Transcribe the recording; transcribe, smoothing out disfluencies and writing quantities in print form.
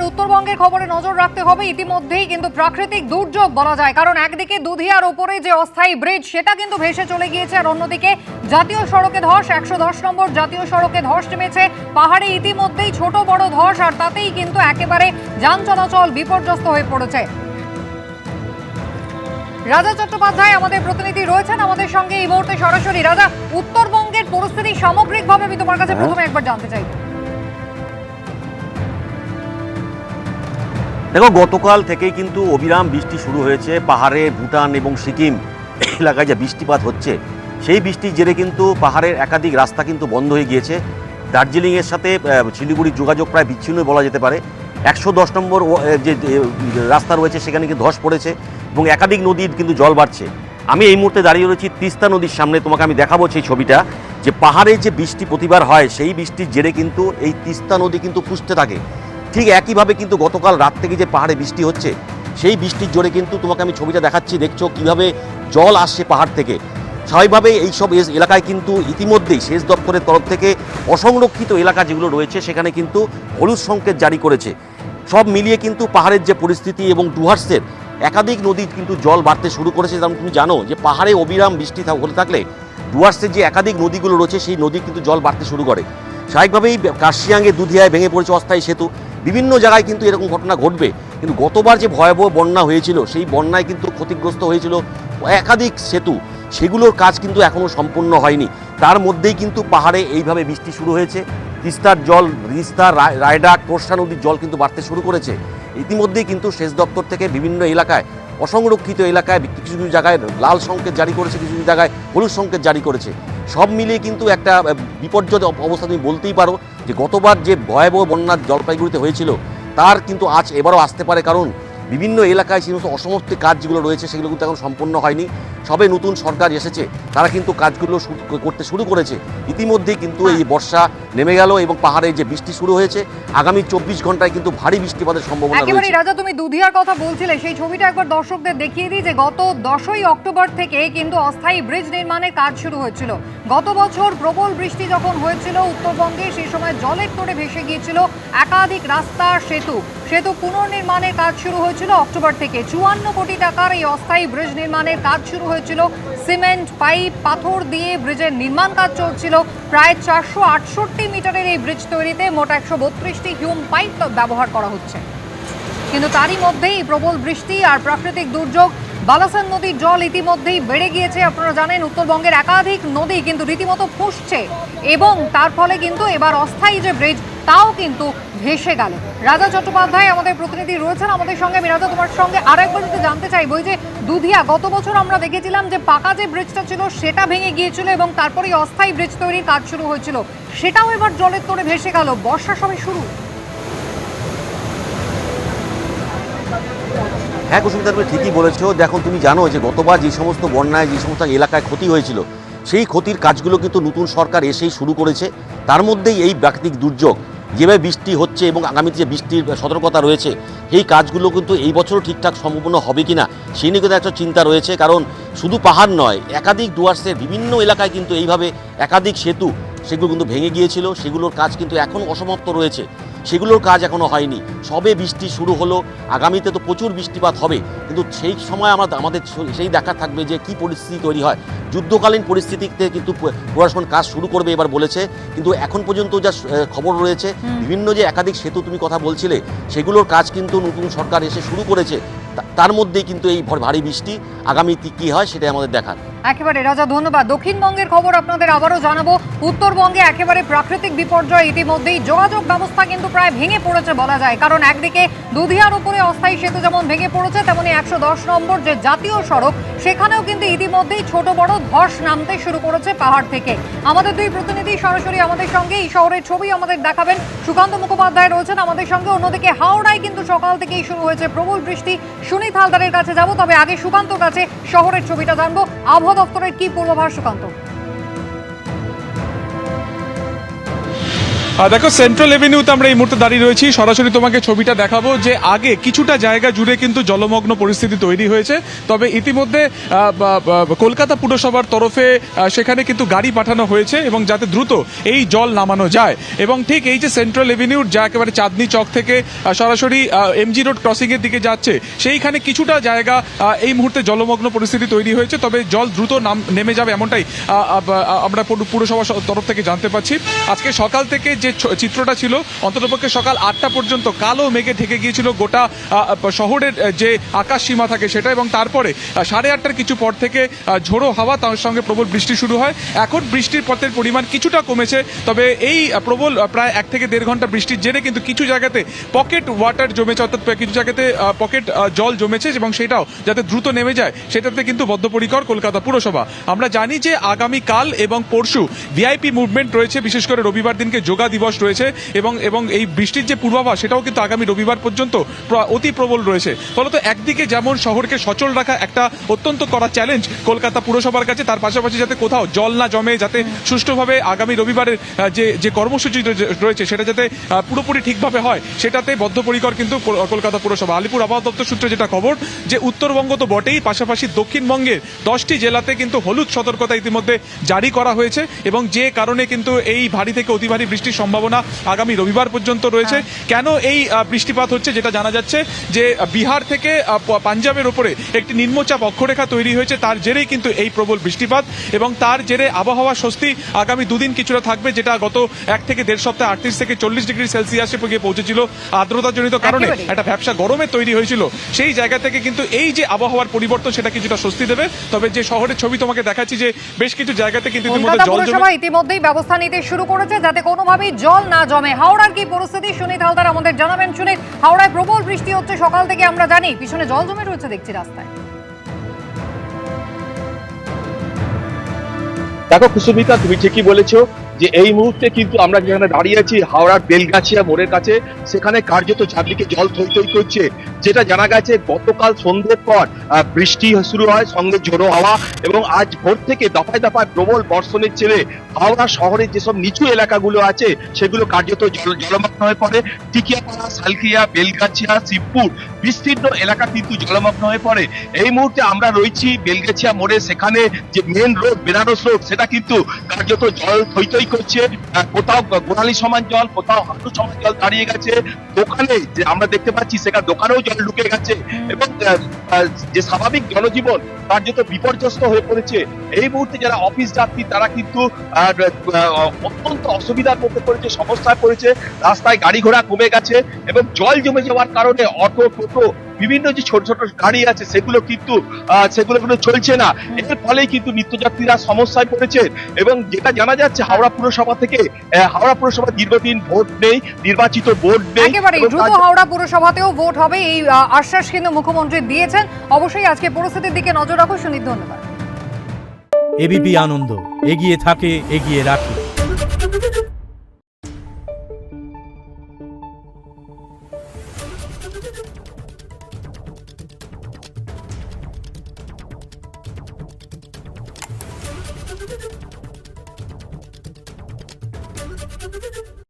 উত্তরবঙ্গের খবরে নজর রাখতে হবে। ইতিমধ্যেই কিন্তু প্রাকৃতিক দুর্যোগ বলা যায়, কারণ একদিকে দুধিয়ার ওপরে যে অস্থায়ী ব্রিজ সেটা কিন্তু ভেসে চলে গিয়েছে, আর অন্যদিকে জাতীয় সড়কে ধস, 110 নম্বর জাতীয় সড়কে ধস নেমেছে। পাহাড়ে ইতিমধ্যেই ছোট বড় ধস, আর তাতেই কিন্তু একেবারে যান চলাচল বিপর্যস্ত হয়ে পড়েছে। রাজা চট্টোপাধ্যায় আমাদের প্রতিনিধি রয়েছেন আমাদের সঙ্গে এই মুহূর্তে সরাসরি। রাজা, উত্তরবঙ্গের পরিস্থিতি সামগ্রিকভাবে আমি তোমার কাছে প্রথমে একবার জানতে চাই। দেখো, গতকাল থেকেই কিন্তু অবিরাম বৃষ্টি শুরু হয়েছে। পাহাড়ে ভুটান এবং সিকিম এলাকায় যে বৃষ্টিপাত হচ্ছে, সেই বৃষ্টির জেরে কিন্তু পাহাড়ের একাধিক রাস্তা কিন্তু বন্ধ হয়ে গিয়েছে। দার্জিলিংয়ের সাথে শিলিগুড়ির যোগাযোগ প্রায় বিচ্ছিন্ন বলা যেতে পারে। 110 নম্বর যে রাস্তা রয়েছে সেখানে কিন্তু ধস পড়েছে এবং একাধিক নদীর কিন্তু জল বাড়ছে। আমি এই মুহূর্তে দাঁড়িয়ে রয়েছি তিস্তা নদীর সামনে। তোমাকে আমি দেখাবো সেই ছবিটা, যে পাহাড়ে যে বৃষ্টি প্রতিবার হয় সেই বৃষ্টির জেরে কিন্তু এই তিস্তা নদী কিন্তু ফুসতে থাকে। ঠিক একইভাবে কিন্তু গতকাল রাত থেকে যে পাহাড়ে বৃষ্টি হচ্ছে, সেই বৃষ্টির জোরে কিন্তু তোমাকে আমি ছবিটা দেখাচ্ছি, দেখছো কিভাবে জল আসছে পাহাড় থেকে। স্বাভাবিকভাবেই এইসব এলাকায় কিন্তু ইতিমধ্যেই সেচ দপ্তরের তরফ থেকে অসংরক্ষিত এলাকা যেগুলো রয়েছে সেখানে কিন্তু হলুদ সংকেত জারি করেছে। সব মিলিয়ে কিন্তু পাহাড়ের যে পরিস্থিতি এবং ডুয়ার্সের একাধিক নদী কিন্তু জল বাড়তে শুরু করেছে। যেমন তুমি জানো যে পাহাড়ে অবিরাম বৃষ্টি হতে থাকলে ডুয়ার্সের যে একাধিক নদীগুলো রয়েছে সেই নদী কিন্তু জল বাড়তে শুরু করে। স্বাভাবিকভাবেই কার্শিয়াংয়ে দুধিয়ায় ভেঙে পড়েছে অস্থায়ী সেতু। বিভিন্ন জায়গায় কিন্তু এরকম ঘটনা ঘটবে, কিন্তু গতবার যে ভয়াবহ বন্যা হয়েছিল সেই বন্যায় কিন্তু ক্ষতিগ্রস্ত হয়েছিল একাধিক সেতু, সেগুলোর কাজ কিন্তু এখনও সম্পূর্ণ হয়নি। তার মধ্যেই কিন্তু পাহাড়ে এইভাবে বৃষ্টি শুরু হয়েছে। তিস্তার জল, তিস্তা, রায়ডাক, তোরসা নদীর জল কিন্তু বাড়তে শুরু করেছে। ইতিমধ্যেই কিন্তু সেচ দপ্তর থেকে বিভিন্ন এলাকায়, অসংরক্ষিত এলাকায় কিছু কিছু জায়গায় লাল সংকেত জারি করেছে, কিছু কিছু জায়গায় হলুদ সংকেত জারি করেছে। সব মিলিয়ে কিন্তু একটা বিপর্যয় অবস্থা তুমি বলতেই পারো, যে গতবার যে ভয়াবহ বন্যা জলপাইগুড়িতে হয়েছিল তার কিন্তু এবারও আসতে পারে, কারণ বিভিন্ন এলাকায় সেই সমস্ত অসমাপ্ত কাজ যেগুলো রয়েছে সেগুলো কিন্তু এখন সম্পূর্ণ হয়নি। সবে নতুন সরকার এসেছে, তারা কিন্তু কাজগুলো করতে শুরু করেছে। ইতিমধ্যেই কিন্তু এই বর্ষা নেমে গেল এবং পাহাড়ে যে বৃষ্টি শুরু হয়েছে, আগামী 24 ঘন্টায় কিন্তু ভারী বৃষ্টিপাতের সম্ভাবনা রয়েছে। একেবারে রাজা, তুমি দুধিয়ার কথা বলছিলে, সেই ছবিটা একবার দর্শকদের দেখিয়ে দিই, যে গত 10ই অক্টোবর থেকে কিন্তু অস্থায়ী ব্রিজ নির্মাণের কাজ শুরু হয়েছিল। গত বছর প্রবল বৃষ্টি যখন হয়েছিল উত্তরবঙ্গে, সেই সময় জলের তোড়ে ভেসে গিয়েছিল একাধিক রাস্তা, সেতু পুনর্নির্মাণের কাজ শুরু হয়েছিল অক্টোবর থেকে। 54 কোটি টাকার এই অস্থায়ী ব্রিজ নির্মাণের কাজ শুরু হয়েছিল। সিমেন্ট, পাইপ, পাথর দিয়ে ব্রিজের নির্মাণ কাজ চলছিল। প্রায় 468 মিটারের এই ব্রিজ তৈরিতে মোট 132টি হিউম পাইপ ব্যবহার করা হচ্ছে। কিন্তু তারই মধ্যেই প্রবল বৃষ্টি আর প্রাকৃতিক দুর্যোগ, বালাসন নদীর জল ইতিমধ্যেই বেড়ে গিয়েছে। আপনারা জানেন উত্তরবঙ্গের একাধিক নদী কিন্তু রীতিমতো ফুঁসছে, এবং তার ফলে কিন্তু এবার অস্থায়ী যে ব্রিজ তাও কিন্তু ভেসে গেল। রাজা চট্টোপাধ্যায় আমাদের প্রতিনিধি রয়েছেন আমাদের সঙ্গে। আমি রাজা, তোমার সঙ্গে আরেকবার যদি জানতে চাইবো, যে দুধিয়া গত বছর আমরা দেখেছিলাম যে পাকা যে ব্রিজটা ছিল সেটা ভেঙে গিয়েছিল, এবং তারপরে অস্থায়ী ব্রিজ তৈরির কাজ শুরু হয়েছিল, সেটাও এবার জলের তোড়ে ভেসে গেল। বর্ষা সবে শুরু। হ্যাঁ কুসুমিতা, তুমি ঠিকই বলেছো। দেখো, তুমি জানো যে গতবার যে সমস্ত বন্যায় যে সমস্ত এলাকায় ক্ষতি হয়েছিল, সেই ক্ষতির কাজগুলো কিন্তু নতুন সরকার এসেই শুরু করেছে। তার মধ্যেই এই প্রাকৃতিক দুর্যোগ যেভাবে বৃষ্টি হচ্ছে এবং আগামীতে যে বৃষ্টির সতর্কতা রয়েছে, এই কাজগুলো কিন্তু এই বছরও ঠিকঠাক সম্পূর্ণ হবে কিনা সেই নিয়ে কিন্তু একটা চিন্তা রয়েছে। কারণ শুধু পাহাড় নয়, একাধিক ডুয়ার্সের বিভিন্ন এলাকায় কিন্তু এইভাবে একাধিক সেতু সেগুলো কিন্তু ভেঙে গিয়েছিল, সেগুলোর কাজ কিন্তু এখন অসমাপ্ত রয়েছে, সেগুলোর কাজ এখনও হয়নি। সবে বৃষ্টি শুরু হলো, আগামীতে তো প্রচুর বৃষ্টিপাত হবে, কিন্তু সেই সময় আমাদের সেই দেখা থাকবে যে কি পরিস্থিতি তৈরি হয়। যুদ্ধকালীন পরিস্থিতিতে কিন্তু প্রশাসন কাজ শুরু করবে এবার বলেছে, কিন্তু এখন পর্যন্ত যা খবর রয়েছে, বিভিন্ন যে একাধিক সেতু তুমি কথা বলছিলে সেগুলোর কাজ কিন্তু নতুন সরকার এসে শুরু করেছে। তার মধ্যেই কিন্তু এই ভারী বৃষ্টি আগামীতে কি হয় সেটাই আমাদের দেখার। একেবারে রাজা, ধন্যবাদ। দক্ষিণবঙ্গের খবর আপনাদের আবারও জানাবো। উত্তরবঙ্গে একেবারে প্রাকৃতিক বিপর্যয়, ইতিমধ্যেই যোগাযোগ ব্যবস্থা কিন্তু প্রায় ভেঙে পড়েছে বলা যায়, কারণ একদিকে দুধিয়ার উপরে অস্থায়ী সেতু যেমন ভেঙে পড়েছে, তেমনি 110 নম্বর যে জাতীয় সড়ক সেখানেও কিন্তু ইতিমধ্যেই ছোট বড় ধস নামতে শুরু করেছে পাহাড় থেকে। আমাদের দুই প্রতিনিধি সরাসরি আমাদের সঙ্গে এই শহরের ছবি আমাদের দেখাবেন। সুকান্ত মুখোপাধ্যায় রয়েছেন আমাদের সঙ্গে। অন্যদিকে হাওড়ায় কিন্তু সকাল থেকেই শুরু হয়েছে প্রবল বৃষ্টি। সুনীত হালদারের কাছে যাব, তবে আগে সুকান্তর কাছে শহরের ছবিটা জানবো। আবহাওয়া দপ্তরের কি পূর্বাভাস সুকান্ত? দেখো সেন্ট্রাল এভিনিউতে আমরা এই মুহূর্তে দাঁড়িয়ে রয়েছি, সরাসরি তোমাকে ছবিটা দেখাবো যে আগে কিছুটা জায়গা জুড়ে কিন্তু জলমগ্ন পরিস্থিতি তৈরি হয়েছে। তবে ইতিমধ্যে কলকাতা পুরসভার তরফে সেখানে কিন্তু গাড়ি পাঠানো হয়েছে এবং যাতে দ্রুত এই জল নামানো যায়। এবং ঠিক এই যে সেন্ট্রাল এভিনিউর যা একেবারে চাঁদনি চক থেকে সরাসরি এমজি রোড ক্রসিং এর দিকে যাচ্ছে, সেইখানে কিছুটা জায়গা এই মুহূর্তে জলমগ্ন পরিস্থিতি তৈরি হয়েছে। তবে জল দ্রুত নেমে যাবে এমনটাই আমরা পুরসভার তরফ থেকে জানতে পারছি। আজকে সকাল থেকে যে চিত্রটা ছিল, অন্ততপক্ষে সকাল 8টা পর্যন্ত কালো মেঘে ঢেকে গিয়েছিল গোটা শহরের যে আকাশ সীমা থাকে সেটা, এবং তারপরে 8:30টার কিছু পর থেকে ঝোড়ো হাওয়া, তার সঙ্গে প্রবল বৃষ্টি শুরু হয়। এখন বৃষ্টির পথের পরিমাণ কিছুটা কমেছে, তবে এই প্রবল প্রায় 1 থেকে 1.5 ঘন্টা বৃষ্টির জেরে কিন্তু কিছু জায়গাতে পকেট ওয়াটার জমেছে, অর্থাৎ কিছু জায়গাতে পকেট জল জমেছে, এবং সেটাও যাতে দ্রুত নেমে যায় সেটাতে কিন্তু বদ্ধপরিকর কলকাতা পুরসভা। আমরা জানি যে আগামীকাল এবং পরশু ভিআইপি মুভমেন্ট রয়েছে, বিশেষ করে রবিবার দিনকে যোগা দিবস রয়েছে, এবং এই বৃষ্টির যে পূর্বাভাস সেটাও কিন্তু আগামী রবিবার পর্যন্ত অতি প্রবল রয়েছে। ফলত একদিকে যেমন শহরকে সচল রাখা একটা অত্যন্ত কড়া চ্যালেঞ্জ কলকাতা পুরসভার কাছে, তার পাশাপাশি যাতে কোথাও জল না জমে, যাতে সুষ্ঠুভাবে আগামী রবিবারের যে কর্মসূচি রয়েছে সেটা যাতে পুরোপুরি ঠিকভাবে হয়, সেটাতে বদ্ধপরিকর কিন্তু কলকাতা পুরসভা। আলিপুর আবহাওয়া দপ্তর সূত্রে যেটা খবর, যে উত্তরবঙ্গ তো বটেই, পাশাপাশি দক্ষিণবঙ্গের 10টি জেলাতে কিন্তু হলুদ সতর্কতা ইতিমধ্যে জারি করা হয়েছে, এবং যে কারণে কিন্তু এই ভারী থেকে অতি ভারী বৃষ্টির সম্ভাবনা আগামী রবিবার পর্যন্ত রয়েছে। কেন এই বৃষ্টিপাত হচ্ছে, যেটা জানা যাচ্ছে যে বিহার থেকে পাঞ্জাবের উপরে একটি নিম্নচাপ অক্ষরেখা তৈরি হয়েছে, তার জেরেই কিন্তু এই প্রবল বৃষ্টিপাত, এবং তার জেরে আবহাওয়া স্বস্তি আগামী দুদিন কিছুটা থাকবে, যেটা গত 1 থেকে 1.5 সপ্তাহ 38 থেকে 40 ডিগ্রি সেলসিয়াসে গিয়ে পৌঁছেছিল। আর্দ্রতাজনিত কারণে একটা ভ্যাপসা গরমে তৈরি হয়েছিল, সেই জায়গা থেকে কিন্তু এই যে আবহাওয়ার পরিবর্তন সেটা কিছুটা স্বস্তি দেবে। তবে যে শহরের ছবি তোমাকে দেখাচ্ছি, যে বেশ কিছু জায়গাতে কিন্তু কলকাতা পুরসভা ইতিমধ্যেই ব্যবস্থা নিতে শুরু করেছে যাতে কোনোভাবেই জল না জমে। হাওড়ার কি পরিস্থিতি, সুনীত হালদার আমাদের জানাবেন। সুনীত, হাওড়ায় প্রবল বৃষ্টি হচ্ছে সকাল থেকে, আমরা জানি পিছনে জল জমে রয়েছে দেখছি রাস্তায়। দেখো কুসুমিতা, তুমি ঠিকই বলেছো যে এই মুহূর্তে কিন্তু আমরা যেখানে দাঁড়িয়ে আছি হাওড়ার বেলগাছিয়া মোড়ের কাছে, সেখানে কার্যত চারদিকে জল থই থই করছে। যেটা জানা গেছে গতকাল সন্ধ্যের পর বৃষ্টি শুরু হয়, সঙ্গে ঝোড়ো হাওয়া, এবং আজ ভোর থেকে দফায় দফায় প্রবল বর্ষণের ছেলে হাওড়া শহরের যেসব নিচু এলাকাগুলো আছে সেগুলো কার্যত জলমগ্ন হয়ে পড়ে। টিকিয়াপাড়া, সালকিয়া, বেলগাছিয়া, শিবপুর বিস্তীর্ণ এলাকা কিন্তু জলমগ্ন হয়ে পড়ে। এই মুহূর্তে আমরা রয়েছি বেলগাছিয়া মোড়ে, সেখানে যে মেন রোড বেনারস রোড সেটা কিন্তু কার্যত জল থই থই করছে। কোথাও গোড়ালি সমান জল, কোথাও হাঁটু সমান জল দাঁড়িয়ে গেছে। দোকানে যে আমরা দেখতে পাচ্ছি সেখানে দোকানেও জল ঢুকে গেছে, এবং যে স্বাভাবিক জনজীবন কার্যত বিপর্যস্ত হয়ে পড়েছে। এই মুহূর্তে যারা অফিস যাত্রী তারা কিন্তু অত্যন্ত অসুবিধার মধ্যে পড়েছে, সমস্যায় পড়েছে। রাস্তায় গাড়ি ঘোড়া কমে গেছে, এবং জল জমে যাওয়ার কারণে অটো, টোটো, বিভিন্ন যে ছোট ছোট গাড়ি আছে সেগুলো কিন্তু চলছে না। এর ফলেই কিন্তু নিত্যযাত্রীরা সমস্যায় পড়েছে। এবং যেটা জানা যাচ্ছে হাওড়া পুরসভা থেকে, হাওড়া পুরসভা দীর্ঘদিন ভোট নেই, নির্বাচিত বোর্ড নেই। একেবারে দ্রুত হাওড়া পুরসভাতেও ভোট হবে এই আশ্বাস কিন্তু মুখ্যমন্ত্রী দিয়েছেন। অবশ্যই আজকে পরিস্থিতির দিকে নজর রাখো। সুনীত, ধন্যবাদ। এবিপি আনন্দ, এগিয়ে থাকে, এগিয়ে রাখে। Thank you.